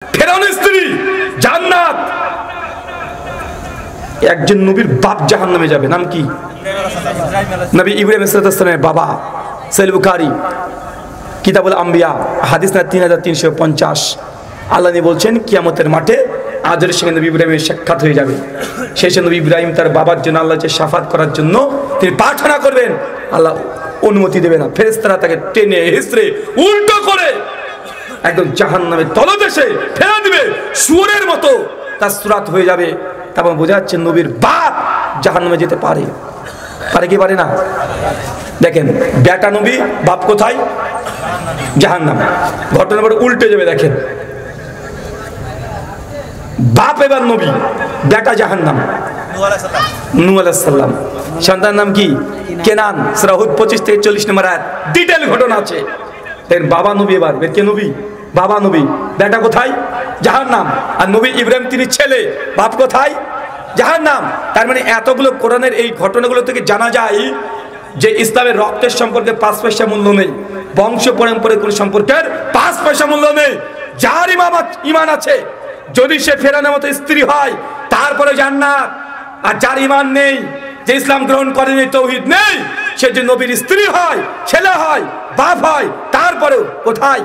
ফেরাউনের স্ত্রী জান্নাত, একজন নবীর বাপ জাহান্নামে যাবে, নাম কি? নবী ইব্রাহিম আলাইহিস সালামের বাবা। সহিহ বুখারী কিতাবুল আম্বিয়া হাদিস না 3350। আল্লাহ বলছেন কিয়ামতের মাঠে আজরের সঙ্গে নবী ইব্রাহিমের সাক্ষাৎ হয়ে যাবে। সেই নবী ইব্রাহিম তার বাবার জন্য আল্লাহর কাছে শাফাত করার জন্য তিনি প্রার্থনা করবেন, আল্লাহ অনুমতি দেবে না। ফেরেশতারা তাকে টেনে হিঁচড়ে উল্টো করে একদম জাহান্নামের তলদেশে ফেলে দিবে, শুয়োরের মতো তার সূরাত হয়ে যাবে। তারপর বোঝা যাচ্ছে নবীর বাপ জাহান্নামে যেতে পারে, পারে কি পারে না? দেখেন বেটা নবী, বাপ কোথায়? জাহান্নাম। ঘটনা বড় উল্টে যাবে। দেখেন বাপ এবার নবী, বেটা জাহান্নাম। নূহ আলাইহিস সালাম সন্তান নাম কি? কেনান। সূরা হুদ 25 থেকে 40 নম্বর আয়াত ডিটেইল ঘটনা আছে। দেখেন বাবা নবী, এবার কে নবী? বাবা নবী, বেটা কোথায়? জাহান্নাম। আর নবী ইব্রাহিম তিনি ছেলে, বাপ কোথায়? জাহান্নাম। তার মানে এতগুলো কোরআনের এই ঘটনাগুলো থেকে জানা যায় যে ইসলামের রক্তের সম্পর্কে 5 পয়সা মূল্য নেই, বংশ পরম্পরার কোন সম্পর্কের 5 পয়সা মূল্য নেই। যার ইমান আছে, যদি সে ফেরানোর মতো স্ত্রী হয় তারপরে জান্নাত। আর যার ইমান নেই, যে ইসলাম গ্রহণ করেনি, তৌহিদ নেই, সে যে নবীর স্ত্রী হয়, ছেলে হয়, বাপ হয়, তারপরেও কোথায়?